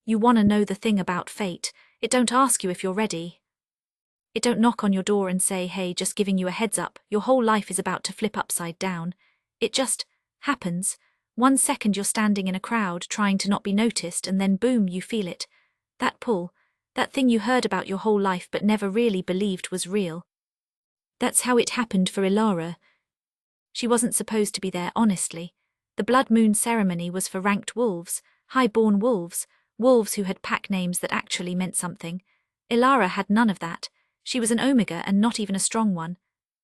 You wanna know the thing about fate, it don't ask you if you're ready. It don't knock on your door and say, hey, just giving you a heads up, your whole life is about to flip upside down. It just happens. 1 second you're standing in a crowd trying to not be noticed, and then boom, you feel it. That pull, that thing you heard about your whole life but never really believed was real. That's how it happened for Elara. She wasn't supposed to be there, honestly. The blood moon ceremony was for ranked wolves, high-born wolves, wolves who had pack names that actually meant something. Elara had none of that. She was an omega and not even a strong one,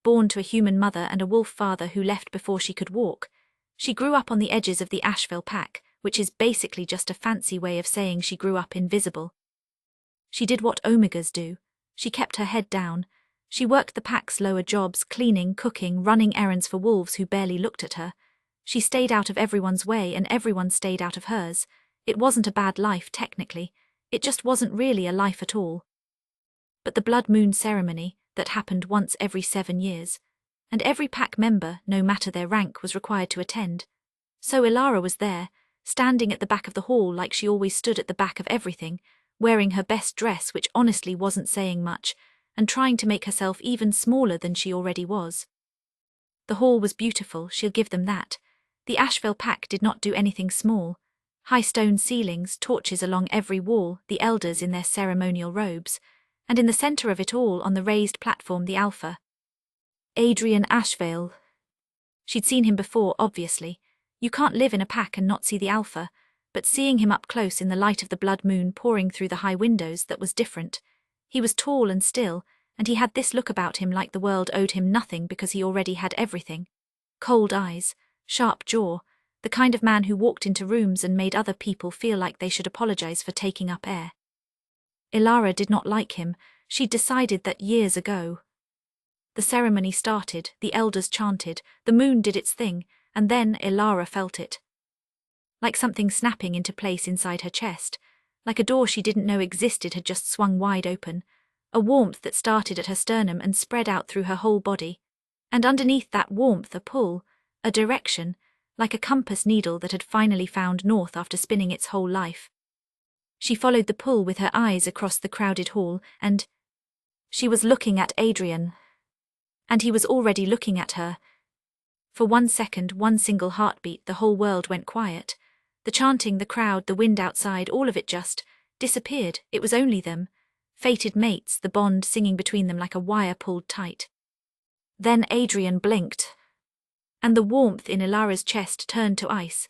born to a human mother and a wolf father who left before she could walk. She grew up on the edges of the Ashveil pack, which is basically just a fancy way of saying she grew up invisible. She did what omegas do. She kept her head down. She worked the pack's lower jobs, cleaning, cooking, running errands for wolves who barely looked at her. She stayed out of everyone's way and everyone stayed out of hers. It wasn't a bad life, technically. It just wasn't really a life at all. But the blood moon ceremony, that happened once every 7 years, and every pack member, no matter their rank, was required to attend. So Elara was there, standing at the back of the hall like she always stood at the back of everything, wearing her best dress, which honestly wasn't saying much, and trying to make herself even smaller than she already was. The hall was beautiful, she'll give them that. The Ashveil pack did not do anything small. High stone ceilings, torches along every wall, the elders in their ceremonial robes, and in the center of it all on the raised platform the Alpha Adrian Ashveil. She'd seen him before, obviously. You can't live in a pack and not see the Alpha, but seeing him up close in the light of the blood moon pouring through the high windows, that was different. He was tall and still, and he had this look about him like the world owed him nothing because he already had everything. Cold eyes, sharp jaw, the kind of man who walked into rooms and made other people feel like they should apologize for taking up air. Elara did not like him. She'd decided that years ago. The ceremony started, the elders chanted, the moon did its thing, and then Elara felt it. Like something snapping into place inside her chest, like a door she didn't know existed had just swung wide open, a warmth that started at her sternum and spread out through her whole body, and underneath that warmth a pull, a direction, like a compass needle that had finally found north after spinning its whole life. She followed the pull with her eyes across the crowded hall, and she was looking at Adrian. And he was already looking at her. For 1 second, one single heartbeat, the whole world went quiet. The chanting, the crowd, the wind outside, all of it just disappeared. It was only them, fated mates, the bond singing between them like a wire pulled tight. Then Adrian blinked, and the warmth in Elara's chest turned to ice.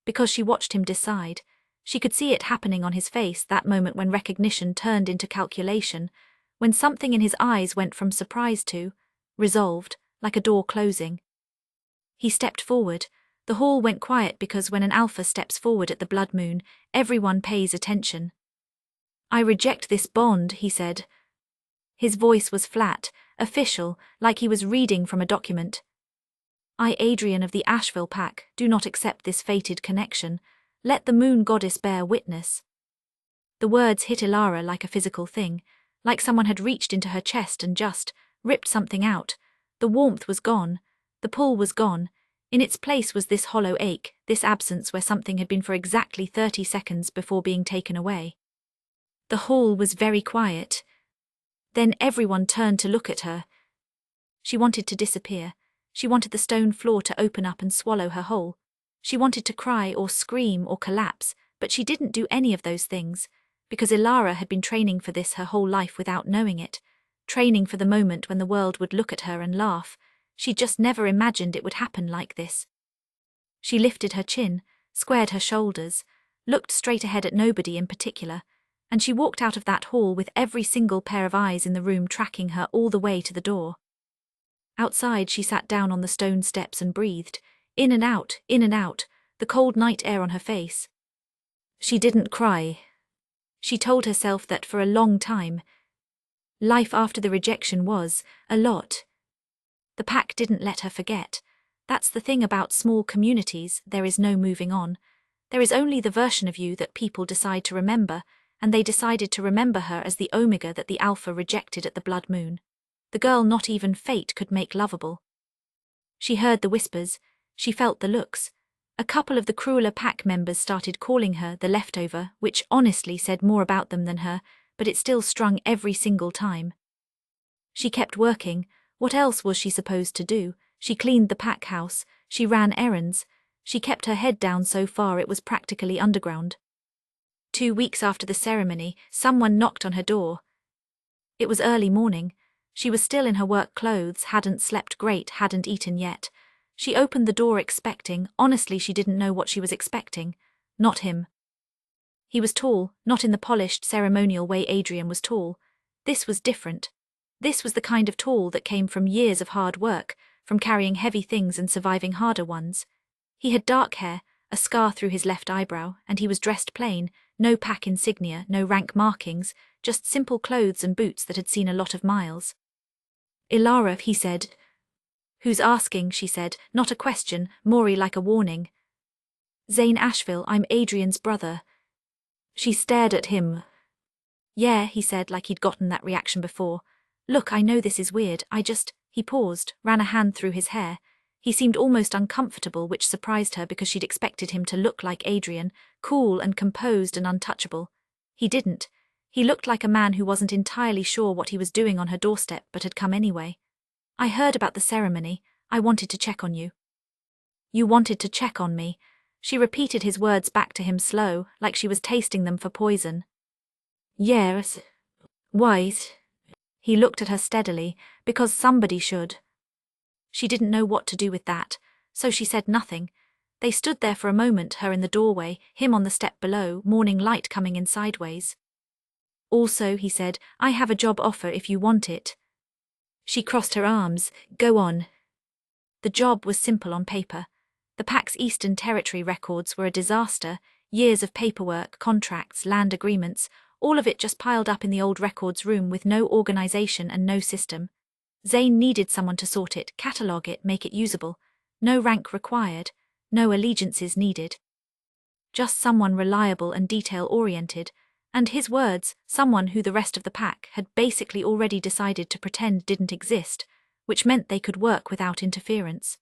Because she watched him decide, she could see it happening on his face, that moment when recognition turned into calculation, when something in his eyes went from surprise to resolved, like a door closing. He stepped forward. The hall went quiet because when an alpha steps forward at the blood moon, everyone pays attention. I reject this bond, he said. His voice was flat, official, like he was reading from a document. I, Adrian of the Ashveil pack, do not accept this fated connection. Let the moon goddess bear witness. The words hit Elara like a physical thing, like someone had reached into her chest and just ripped something out. The warmth was gone. The pull was gone. In its place was this hollow ache, this absence where something had been for exactly 30 seconds before being taken away. The hall was very quiet. Then everyone turned to look at her. She wanted to disappear. She wanted the stone floor to open up and swallow her whole. She wanted to cry or scream or collapse, but she didn't do any of those things, because Elara had been training for this her whole life without knowing it, training for the moment when the world would look at her and laugh. She'd just never imagined it would happen like this. She lifted her chin, squared her shoulders, looked straight ahead at nobody in particular, and she walked out of that hall with every single pair of eyes in the room tracking her all the way to the door. Outside she sat down on the stone steps and breathed, in and out, the cold night air on her face. She didn't cry. She told herself that for a long time, life after the rejection was a lot. The pack didn't let her forget. That's the thing about small communities, there is no moving on. There is only the version of you that people decide to remember, and they decided to remember her as the omega that the alpha rejected at the blood moon. The girl not even fate could make lovable. She heard the whispers, she felt the looks. A couple of the crueler pack members started calling her the leftover, which honestly said more about them than her, but it still strung every single time. She kept working. What else was she supposed to do? She cleaned the pack house, she ran errands, she kept her head down so far it was practically underground. 2 weeks after the ceremony, someone knocked on her door. It was early morning. She was still in her work clothes, hadn't slept great, hadn't eaten yet. She opened the door expecting, honestly she didn't know what she was expecting. Not him. He was tall, not in the polished, ceremonial way Adrian was tall. This was different. This was the kind of tall that came from years of hard work, from carrying heavy things and surviving harder ones. He had dark hair, a scar through his left eyebrow, and he was dressed plain, no pack insignia, no rank markings, just simple clothes and boots that had seen a lot of miles. Elara, he said. Who's asking, she said, not a question, Maury like a warning. Zane Ashveil, I'm Adrian's brother. She stared at him. Yeah, he said like he'd gotten that reaction before. Look, I know this is weird, he paused, ran a hand through his hair. He seemed almost uncomfortable, which surprised her because she'd expected him to look like Adrian, cool and composed and untouchable. He didn't. He looked like a man who wasn't entirely sure what he was doing on her doorstep but had come anyway. I heard about the ceremony. I wanted to check on you. You wanted to check on me. She repeated his words back to him slow, like she was tasting them for poison. Yes. Why? He looked at her steadily, because somebody should. She didn't know what to do with that, so she said nothing. They stood there for a moment, her in the doorway, him on the step below, morning light coming in sideways. Also, he said, I have a job offer if you want it. She crossed her arms. Go on. The job was simple on paper. The pack's Eastern Territory records were a disaster, years of paperwork, contracts, land agreements, all of it just piled up in the old records room with no organization and no system. Zane needed someone to sort it, catalogue it, make it usable. No rank required, no allegiances needed. Just someone reliable and detail-oriented, and his words, someone who the rest of the pack had basically already decided to pretend didn't exist, which meant they could work without interference.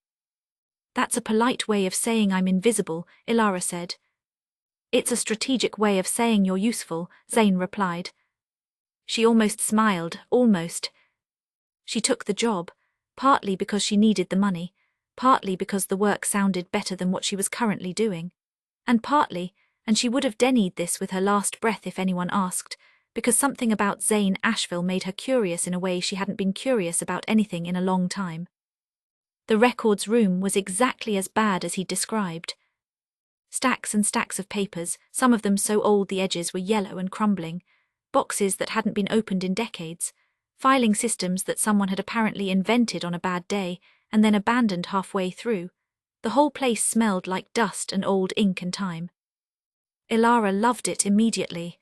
That's a polite way of saying I'm invisible, Elara said. It's a strategic way of saying you're useful, Zane replied. She almost smiled, almost. She took the job, partly because she needed the money, partly because the work sounded better than what she was currently doing, and partly, and she would have denied this with her last breath if anyone asked, because something about Zane Ashveil made her curious in a way she hadn't been curious about anything in a long time. The records room was exactly as bad as he'd described. Stacks and stacks of papers, some of them so old the edges were yellow and crumbling, boxes that hadn't been opened in decades, filing systems that someone had apparently invented on a bad day and then abandoned halfway through. The whole place smelled like dust and old ink and time. Elara loved it immediately.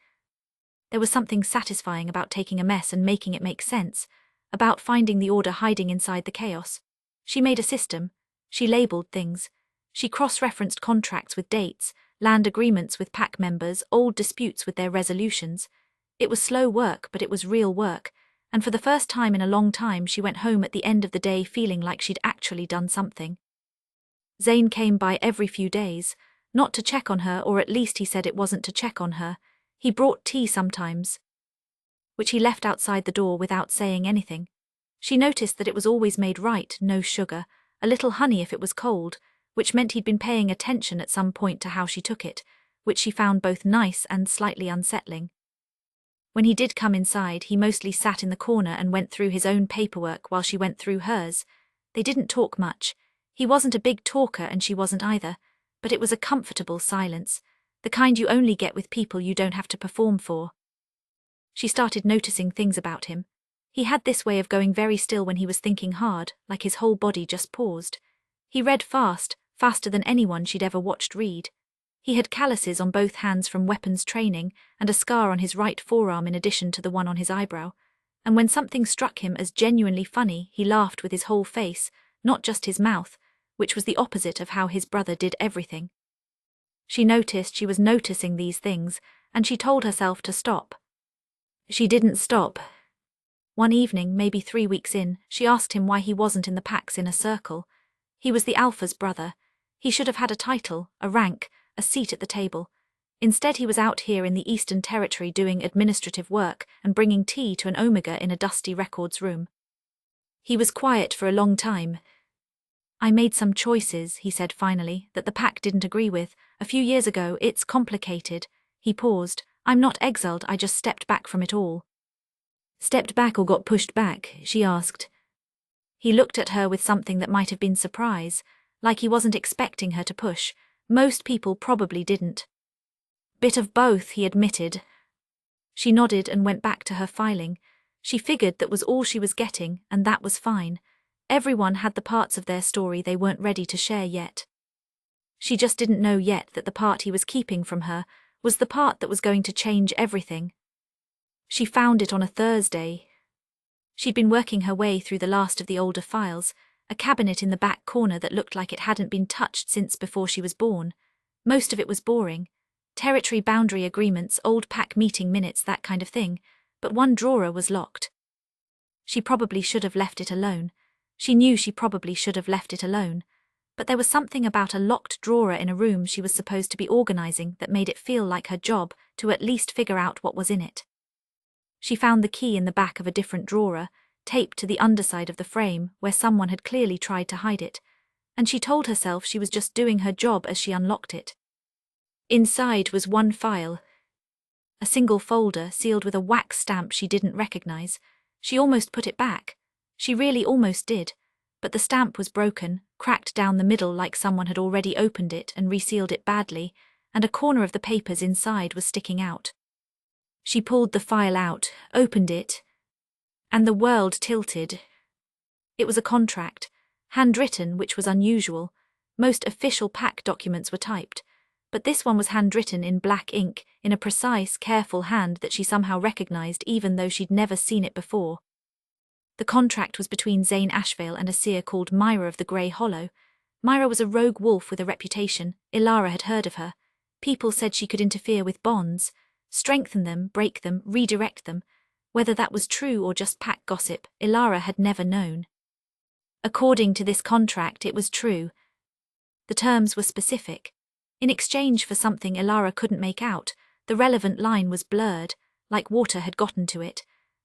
There was something satisfying about taking a mess and making it make sense, about finding the order hiding inside the chaos. She made a system. She labelled things. She cross-referenced contracts with dates, land agreements with pack members, old disputes with their resolutions. It was slow work, but it was real work, and for the first time in a long time she went home at the end of the day feeling like she'd actually done something. Zane came by every few days, not to check on her, or at least he said it wasn't to check on her. He brought tea sometimes, which he left outside the door without saying anything. She noticed that it was always made right, no sugar, a little honey if it was cold, which meant he'd been paying attention at some point to how she took it, which she found both nice and slightly unsettling. When he did come inside, he mostly sat in the corner and went through his own paperwork while she went through hers. They didn't talk much. He wasn't a big talker and she wasn't either, but it was a comfortable silence, the kind you only get with people you don't have to perform for. She started noticing things about him. He had this way of going very still when he was thinking hard, like his whole body just paused. He read fast, faster than anyone she'd ever watched read. He had calluses on both hands from weapons training, and a scar on his right forearm in addition to the one on his eyebrow. And when something struck him as genuinely funny, he laughed with his whole face, not just his mouth, which was the opposite of how his brother did everything. She noticed she was noticing these things, and she told herself to stop. She didn't stop. One evening, maybe 3 weeks in, she asked him why he wasn't in the pack's inner circle. He was the Alpha's brother. He should have had a title, a rank, a seat at the table. Instead he was out here in the Eastern Territory doing administrative work and bringing tea to an Omega in a dusty records room. He was quiet for a long time. I made some choices, he said finally, that the pack didn't agree with. A few years ago. It's complicated. He paused. I'm not exiled, I just stepped back from it all. Stepped back or got pushed back? She asked. He looked at her with something that might have been surprise, like he wasn't expecting her to push. Most people probably didn't. Bit of both, he admitted. She nodded and went back to her filing. She figured that was all she was getting, and that was fine. Everyone had the parts of their story they weren't ready to share yet. She just didn't know yet that the part he was keeping from her was the part that was going to change everything. She found it on a Thursday. She'd been working her way through the last of the older files, a cabinet in the back corner that looked like it hadn't been touched since before she was born. Most of it was boring. Territory boundary agreements, old pack meeting minutes, that kind of thing, but one drawer was locked. She probably should have left it alone. She knew she probably should have left it alone. But there was something about a locked drawer in a room she was supposed to be organizing that made it feel like her job to at least figure out what was in it. She found the key in the back of a different drawer, taped to the underside of the frame where someone had clearly tried to hide it, and she told herself she was just doing her job as she unlocked it. Inside was one file. A single folder sealed with a wax stamp she didn't recognize. She almost put it back. She really almost did, but the stamp was broken, cracked down the middle like someone had already opened it and resealed it badly, and a corner of the papers inside was sticking out. She pulled the file out, opened it, and the world tilted. It was a contract, handwritten, which was unusual. Most official pack documents were typed, but this one was handwritten in black ink, in a precise, careful hand that she somehow recognized even though she'd never seen it before. The contract was between Zane Ashveil and a seer called Myra of the Grey Hollow. Myra was a rogue wolf with a reputation. Elara had heard of her. People said she could interfere with bonds, strengthen them, break them, redirect them. Whether that was true or just pack gossip, Elara had never known. According to this contract, it was true. The terms were specific. In exchange for something Elara couldn't make out, the relevant line was blurred, like water had gotten to it.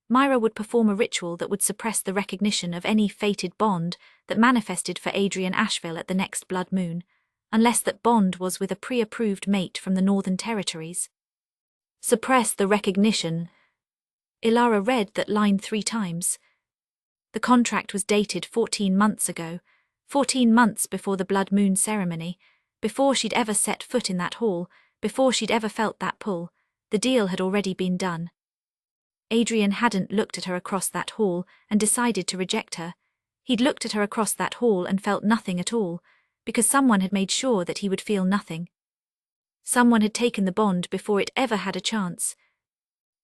Myra would perform a ritual that would suppress the recognition of any fated bond that manifested for Adrian Ashveil at the next blood moon, unless that bond was with a pre-approved mate from the Northern Territories. Suppress the recognition. Elara read that line 3 times. The contract was dated 14 months ago, 14 months before the blood moon ceremony, before she'd ever set foot in that hall, before she'd ever felt that pull. The deal had already been done. Adrian hadn't looked at her across that hall and decided to reject her. He'd looked at her across that hall and felt nothing at all, because someone had made sure that he would feel nothing. Someone had taken the bond before it ever had a chance.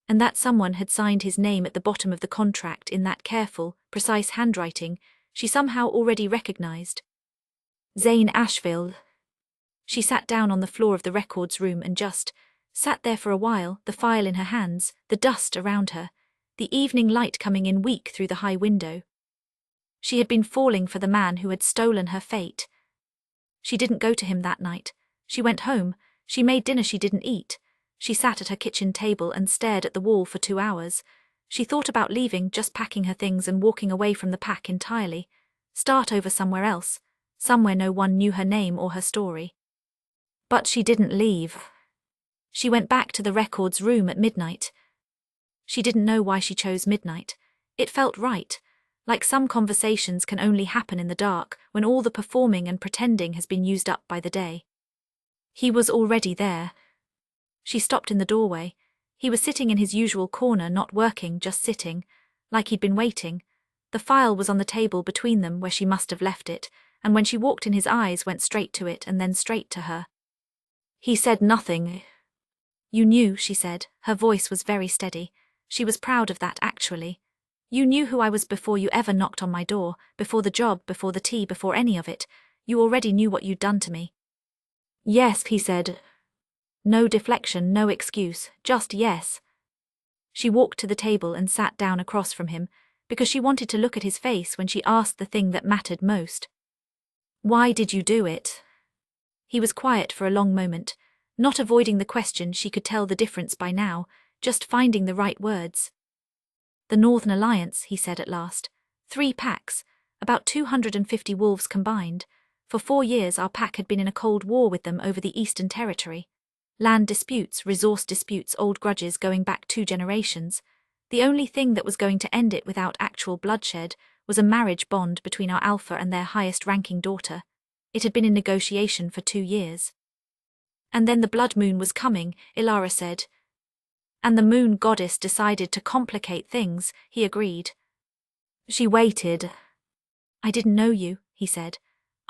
And that someone had signed his name at the bottom of the contract in that careful, precise handwriting she somehow already recognized. Zane Ashveil. She sat down on the floor of the records room and just sat there for a while, the file in her hands, the dust around her, the evening light coming in weak through the high window. She had been falling for the man who had stolen her fate. She didn't go to him that night. She went home. She made dinner she didn't eat. She sat at her kitchen table and stared at the wall for 2 hours. She thought about leaving, just packing her things and walking away from the pack entirely. Start over somewhere else, somewhere no one knew her name or her story. But she didn't leave. She went back to the records room at midnight. She didn't know why she chose midnight. It felt right, like some conversations can only happen in the dark when all the performing and pretending has been used up by the day. He was already there. She stopped in the doorway. He was sitting in his usual corner, not working, just sitting, like he'd been waiting. The file was on the table between them where she must have left it, and when she walked in his eyes went straight to it and then straight to her. He said nothing. You knew, she said. Her voice was very steady. She was proud of that, actually. You knew who I was before you ever knocked on my door, before the job, before the tea, before any of it. You already knew what you'd done to me. Yes, he said. No deflection, no excuse, just yes. She walked to the table and sat down across from him, because she wanted to look at his face when she asked the thing that mattered most. Why did you do it? He was quiet for a long moment, not avoiding the question. She could tell the difference by now, just finding the right words. The Northern Alliance, he said at last. 3 packs, about 250 wolves combined. For 4 years our pack had been in a cold war with them over the Eastern Territory. Land disputes, resource disputes, old grudges going back 2 generations. The only thing that was going to end it without actual bloodshed was a marriage bond between our Alpha and their highest-ranking daughter. It had been in negotiation for 2 years. And then the blood moon was coming, Elara said. And the moon goddess decided to complicate things, he agreed. She waited. I didn't know you, he said.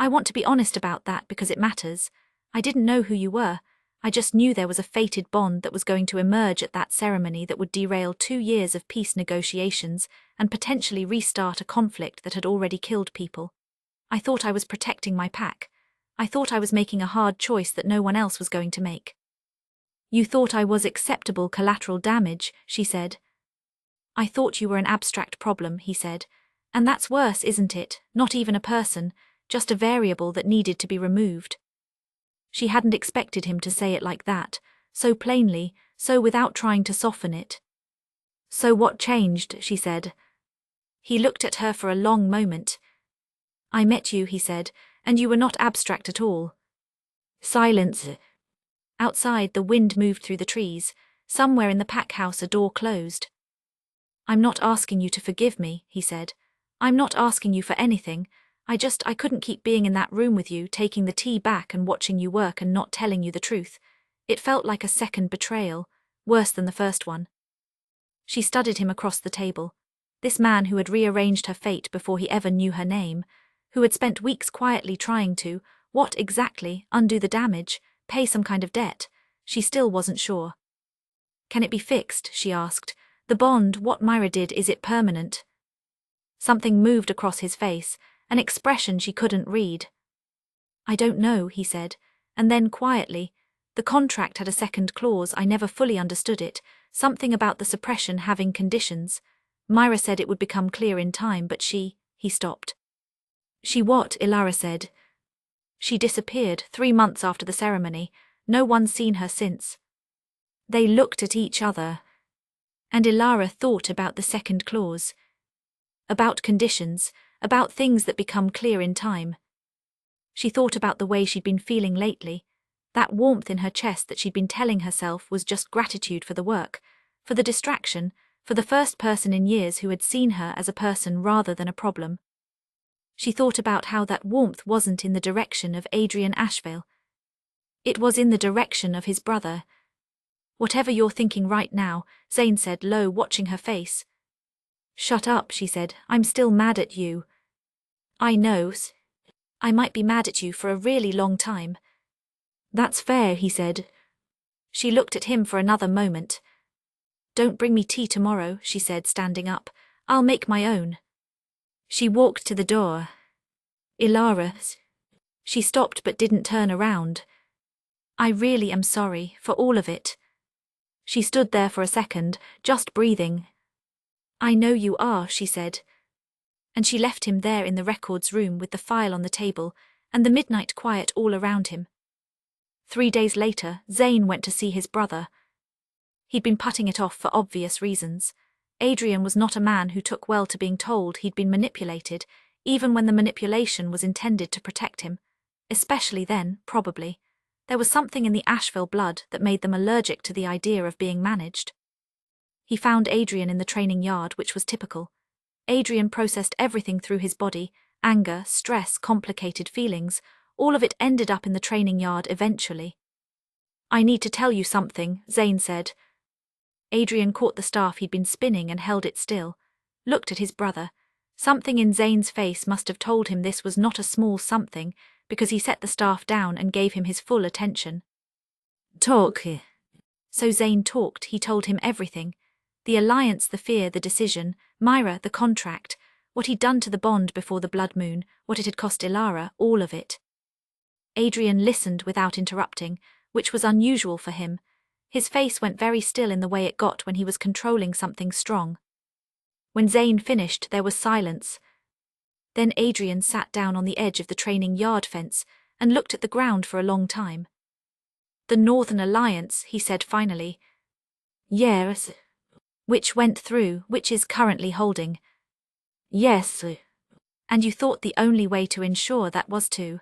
I want to be honest about that because it matters. I didn't know who you were. I just knew there was a fated bond that was going to emerge at that ceremony that would derail 2 years of peace negotiations and potentially restart a conflict that had already killed people. I thought I was protecting my pack. I thought I was making a hard choice that no one else was going to make. You thought I was acceptable collateral damage, she said. I thought you were an abstract problem, he said. And that's worse, isn't it? Not even a person, just a variable that needed to be removed. She hadn't expected him to say it like that, so plainly, so without trying to soften it. So what changed, she said. He looked at her for a long moment. I met you, he said, and you were not abstract at all. Silence. Outside, the wind moved through the trees. Somewhere in the pack house a door closed. I'm not asking you to forgive me, he said. I'm not asking you for anything. I couldn't keep being in that room with you, taking the tea back and watching you work and not telling you the truth. It felt like a second betrayal, worse than the first one. She studied him across the table. This man who had rearranged her fate before he ever knew her name, who had spent weeks quietly trying to, what exactly, undo the damage, pay some kind of debt. She still wasn't sure. Can it be fixed, she asked. The bond, what Myra did, is it permanent? Something moved across his face, an expression she couldn't read. I don't know, he said, and then quietly, the contract had a second clause. I never fully understood it, something about the suppression having conditions. Myra said it would become clear in time, but he stopped. She what? Elara said. She disappeared 3 months after the ceremony. No one's seen her since. They looked at each other. And Elara thought about the second clause. About conditions, about things that become clear in time. She thought about the way she'd been feeling lately, that warmth in her chest that she'd been telling herself was just gratitude for the work, for the distraction, for the first person in years who had seen her as a person rather than a problem. She thought about how that warmth wasn't in the direction of Adrian Ashveil. It was in the direction of his brother. Whatever you're thinking right now, Zane said low, watching her face. Shut up, she said. I'm still mad at you. I know. I might be mad at you for a really long time. That's fair, he said. She looked at him for another moment. Don't bring me tea tomorrow, she said, standing up. I'll make my own. She walked to the door. Elara. She stopped but didn't turn around. I really am sorry for all of it. She stood there for a second, just breathing. I know you are, she said. And she left him there in the records room with the file on the table and the midnight quiet all around him. 3 days later, Zane went to see his brother. He'd been putting it off for obvious reasons. Adrian was not a man who took well to being told he'd been manipulated, even when the manipulation was intended to protect him. Especially then, probably. There was something in the Ashveil blood that made them allergic to the idea of being managed. He found Adrian in the training yard, which was typical. Adrian processed everything through his body, anger, stress, complicated feelings. All of it ended up in the training yard eventually. I need to tell you something, Zane said. Adrian caught the staff he'd been spinning and held it still, looked at his brother. Something in Zane's face must have told him this was not a small something, because he set the staff down and gave him his full attention. Talk. So Zane talked. He told him everything. The alliance, the fear, the decision, Myra, the contract, what he'd done to the bond before the blood moon, what it had cost Elara, all of it. Adrian listened without interrupting, which was unusual for him. His face went very still in the way it got when he was controlling something strong. When Zane finished, there was silence. Then Adrian sat down on the edge of the training yard fence and looked at the ground for a long time. "The Northern Alliance," he said finally. "Yes." "Which went through, which is currently holding." "Yes." "And you thought the only way to ensure that was to—"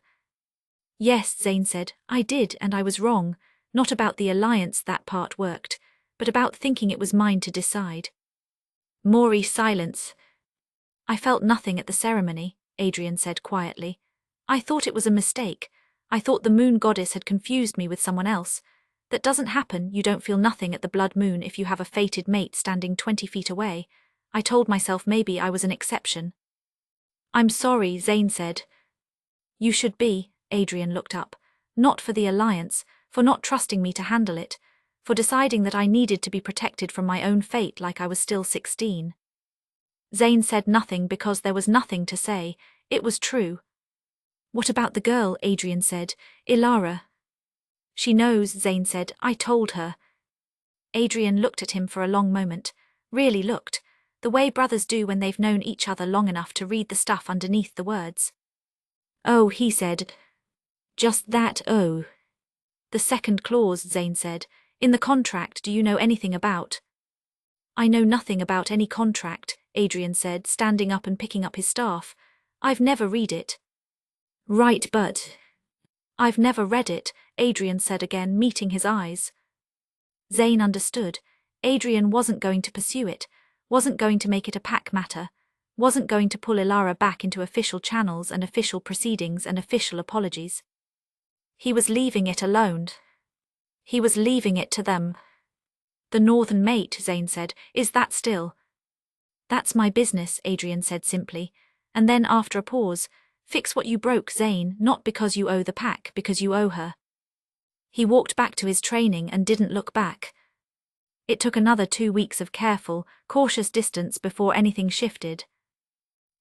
"Yes," Zane said, "I did, and I was wrong. Not about the alliance, that part worked, but about thinking it was mine to decide." Maury silence. "I felt nothing at the ceremony," Adrian said quietly. "I thought it was a mistake. I thought the moon goddess had confused me with someone else. That doesn't happen. You don't feel nothing at the blood moon if you have a fated mate standing 20 feet away. I told myself maybe I was an exception." "I'm sorry," Zane said. "You should be." Adrian looked up. "Not for the alliance, for not trusting me to handle it, for deciding that I needed to be protected from my own fate like I was still 16. Zane said nothing because there was nothing to say. It was true. "What about the girl?" Adrian said. "Elara." "She knows," Zane said. "I told her." Adrian looked at him for a long moment. Really looked. The way brothers do when they've known each other long enough to read the stuff underneath the words. "Oh," he said. "Just that, oh." "The second clause," Zane said. "In the contract, do you know anything about—" "I know nothing about any contract," Adrian said, standing up and picking up his staff. "I've never read it." "Right, but—" "I've never read it," Adrian said again, meeting his eyes. Zane understood. Adrian wasn't going to pursue it, wasn't going to make it a pack matter, wasn't going to pull Elara back into official channels and official proceedings and official apologies. He was leaving it alone. He was leaving it to them. "The Northern mate," Zane said, "is that still—" "That's my business," Adrian said simply, and then after a pause, "Fix what you broke, Zane, not because you owe the pack, because you owe her." He walked back to his training and didn't look back. It took another 2 weeks of careful, cautious distance before anything shifted.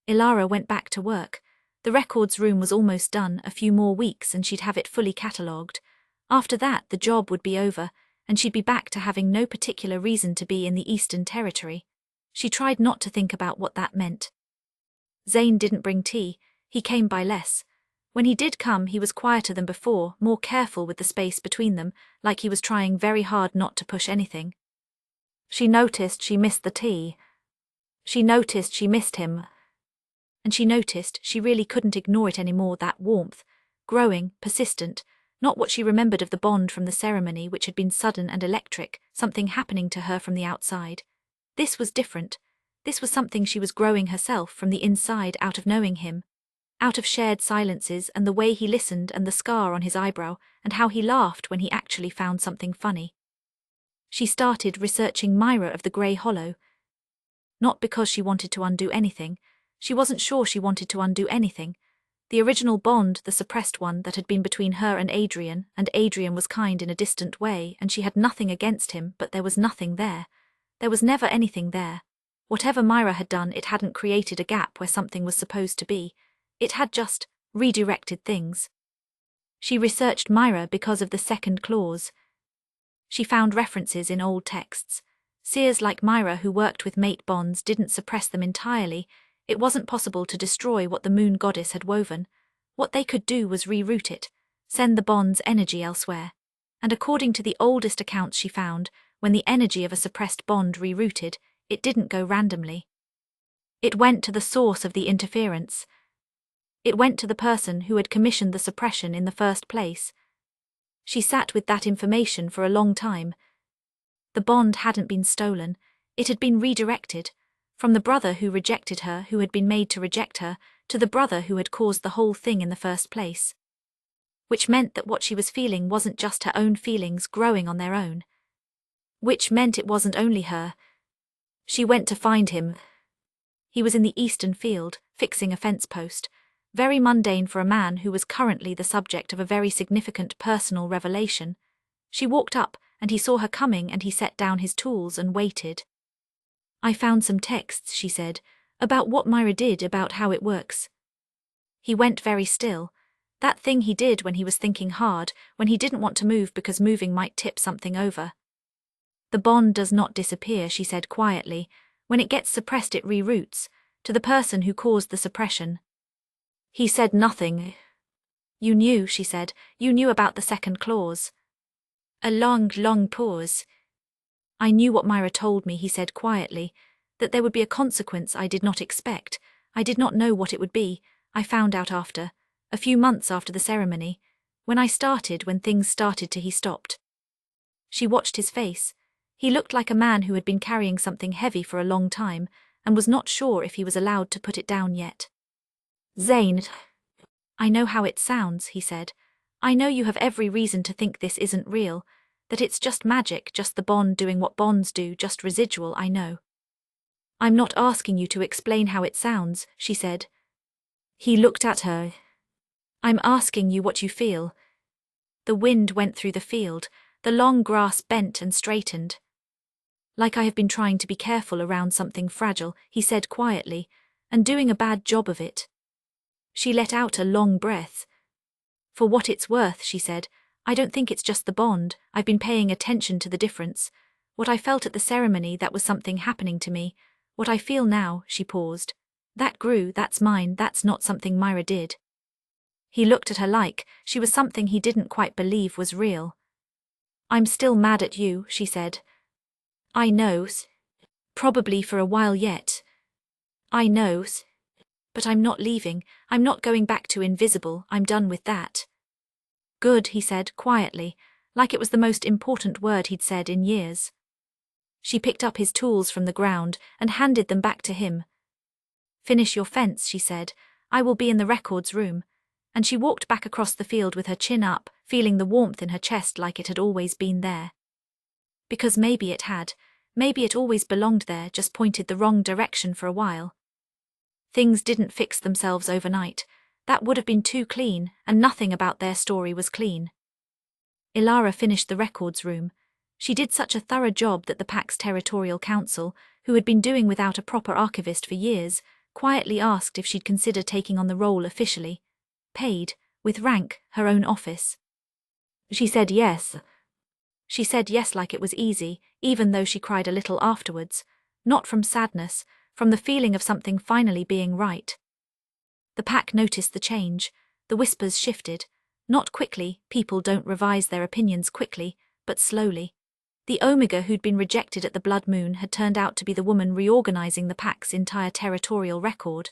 Elara went back to work. The records room was almost done, a few more weeks and she'd have it fully catalogued. After that, the job would be over, and she'd be back to having no particular reason to be in the Eastern Territory. She tried not to think about what that meant. Zane didn't bring tea. He came by less. When he did come, he was quieter than before, more careful with the space between them, like he was trying very hard not to push anything. She noticed she missed the tea. She noticed she missed him. And she noticed she really couldn't ignore it anymore, that warmth, growing, persistent, not what she remembered of the bond from the ceremony, which had been sudden and electric, something happening to her from the outside. This was different. This was something she was growing herself from the inside, out of knowing him, out of shared silences and the way he listened and the scar on his eyebrow and how he laughed when he actually found something funny. She started researching Myra of the Grey Hollow. Not because she wanted to undo anything. She wasn't sure she wanted to undo anything. The original bond, the suppressed one that had been between her and Adrian was kind in a distant way, and she had nothing against him, but there was nothing there. There was never anything there. Whatever Myra had done, it hadn't created a gap where something was supposed to be. It had just redirected things. She researched Myra because of the second clause. She found references in old texts. Seers like Myra who worked with mate bonds didn't suppress them entirely. It wasn't possible to destroy what the moon goddess had woven. What they could do was reroute it, send the bond's energy elsewhere. And according to the oldest accounts she found, when the energy of a suppressed bond rerouted, it didn't go randomly. It went to the source of the interference. It went to the person who had commissioned the suppression in the first place. She sat with that information for a long time. The bond hadn't been stolen. It had been redirected. From the brother who rejected her, who had been made to reject her, to the brother who had caused the whole thing in the first place. Which meant that what she was feeling wasn't just her own feelings growing on their own. Which meant it wasn't only her. She went to find him. He was in the eastern field, fixing a fence post. Very mundane for a man who was currently the subject of a very significant personal revelation. She walked up, and he saw her coming, and he set down his tools and waited. "I found some texts," she said, "about what Myra did, about how it works." He went very still. That thing he did when he was thinking hard, when he didn't want to move because moving might tip something over. "The bond does not disappear," she said quietly. "When it gets suppressed it reroutes, to the person who caused the suppression." He said nothing. You knew, she said, you knew about the second clause. A long, long pause. I knew what Myra told me, he said quietly, that there would be a consequence I did not expect. I did not know what it would be. I found out after, a few months after the ceremony. When things started to, he stopped. She watched his face. He looked like a man who had been carrying something heavy for a long time, and was not sure if he was allowed to put it down yet. Zane, I know how it sounds, he said. I know you have every reason to think this isn't real, that it's just magic, just the bond doing what bonds do, just residual, I know. I'm not asking you to explain how it sounds, she said. He looked at her. I'm asking you what you feel. The wind went through the field, the long grass bent and straightened. Like I have been trying to be careful around something fragile, he said quietly, and doing a bad job of it. She let out a long breath. For what it's worth, she said, I don't think it's just the bond. I've been paying attention to the difference. What I felt at the ceremony, that was something happening to me. What I feel now, she paused. That grew, that's mine, that's not something Myra did. He looked at her like she was something he didn't quite believe was real. I'm still mad at you, she said. I knows. Probably for a while yet. I knows. But I'm not leaving, I'm not going back to invisible, I'm done with that. Good, he said quietly, like it was the most important word he'd said in years. She picked up his tools from the ground and handed them back to him. Finish your fence, she said. I will be in the records room. And she walked back across the field with her chin up, feeling the warmth in her chest like it had always been there. Because maybe it had, maybe it always belonged there, just pointed the wrong direction for a while. Things didn't fix themselves overnight. That would have been too clean, and nothing about their story was clean. Elara finished the records room. She did such a thorough job that the PAC's Territorial Council, who had been doing without a proper archivist for years, quietly asked if she'd consider taking on the role officially. Paid, with rank, her own office. She said yes. She said yes like it was easy, even though she cried a little afterwards, not from sadness, from the feeling of something finally being right. The PAC noticed the change. The whispers shifted. Not quickly, people don't revise their opinions quickly, but slowly. The Omega who'd been rejected at the Blood Moon had turned out to be the woman reorganizing the PAC's entire territorial record,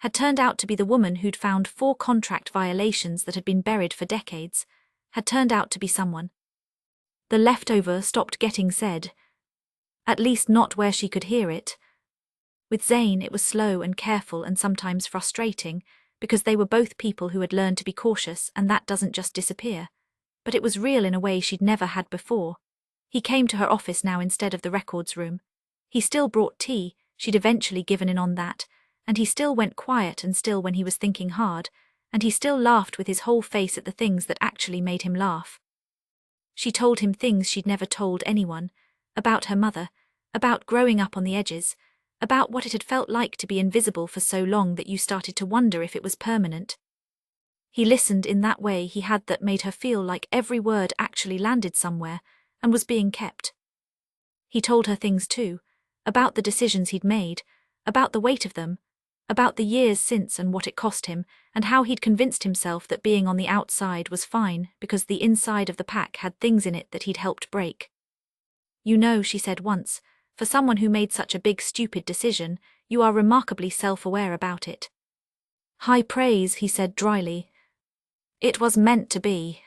had turned out to be the woman who'd found 4 contract violations that had been buried for decades, had turned out to be someone. The leftover stopped getting said. At least not where she could hear it. With Zane it was slow and careful and sometimes frustrating, because they were both people who had learned to be cautious, and that doesn't just disappear. But it was real in a way she'd never had before. He came to her office now instead of the records room. He still brought tea, she'd eventually given in on that, and he still went quiet and still when he was thinking hard, and he still laughed with his whole face at the things that actually made him laugh. She told him things she'd never told anyone, about her mother, about growing up on the edges, about what it had felt like to be invisible for so long that you started to wonder if it was permanent. He listened in that way he had that made her feel like every word actually landed somewhere and was being kept. He told her things too, about the decisions he'd made, about the weight of them, about the years since and what it cost him, and how he'd convinced himself that being on the outside was fine because the inside of the PAC had things in it that he'd helped break. You know, she said once, for someone who made such a big stupid decision, you are remarkably self-aware about it. High praise, he said dryly. It was meant to be.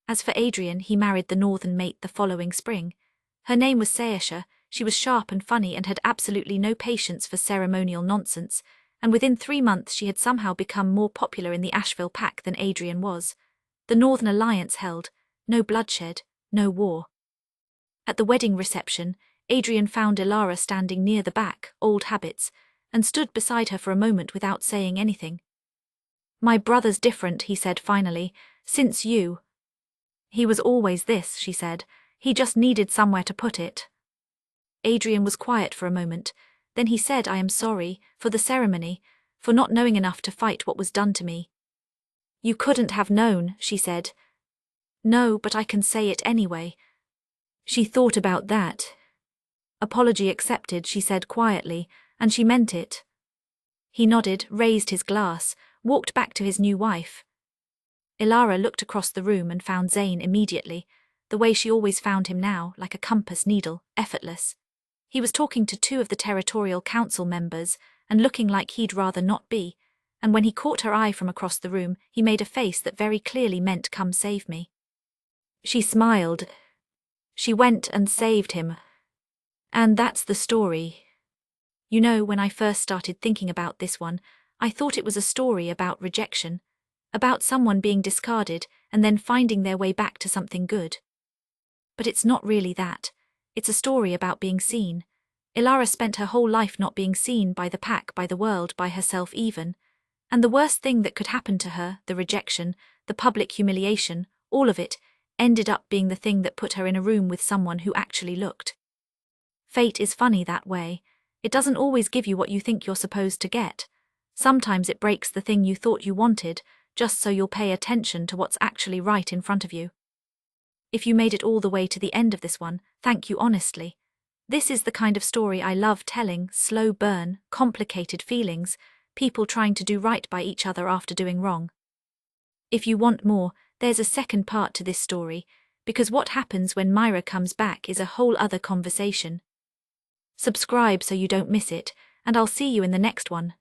As for Adrian, he married the northern mate the following spring. Her name was Saoirse. She was sharp and funny and had absolutely no patience for ceremonial nonsense, and within 3 months she had somehow become more popular in the Ashveil PAC than Adrian was. The Northern Alliance held, no bloodshed, no war. At the wedding reception, Adrian found Elara standing near the back, old habits, and stood beside her for a moment without saying anything. My brother's different, he said finally, since you. He was always this, she said. He just needed somewhere to put it. Adrian was quiet for a moment. Then he said, I am sorry, for the ceremony, for not knowing enough to fight what was done to me. You couldn't have known, she said. No, but I can say it anyway. She thought about that. Apology accepted, she said quietly, and she meant it. He nodded, raised his glass, walked back to his new wife. Elara looked across the room and found Zane immediately, the way she always found him now, like a compass needle, effortless. He was talking to two of the territorial council members and looking like he'd rather not be, and when he caught her eye from across the room, he made a face that very clearly meant "come save me." She smiled. She went and saved him. And that's the story. You know, when I first started thinking about this one, I thought it was a story about rejection, about someone being discarded and then finding their way back to something good. But it's not really that. It's a story about being seen. Elara spent her whole life not being seen by the pack, by the world, by herself even. And the worst thing that could happen to her, the rejection, the public humiliation, all of it, ended up being the thing that put her in a room with someone who actually looked. Fate is funny that way. It doesn't always give you what you think you're supposed to get. Sometimes it breaks the thing you thought you wanted, just so you'll pay attention to what's actually right in front of you. If you made it all the way to the end of this one, thank you honestly. This is the kind of story I love telling: slow burn, complicated feelings, people trying to do right by each other after doing wrong. If you want more, there's a second part to this story, because what happens when Myra comes back is a whole other conversation. Subscribe so you don't miss it, and I'll see you in the next one.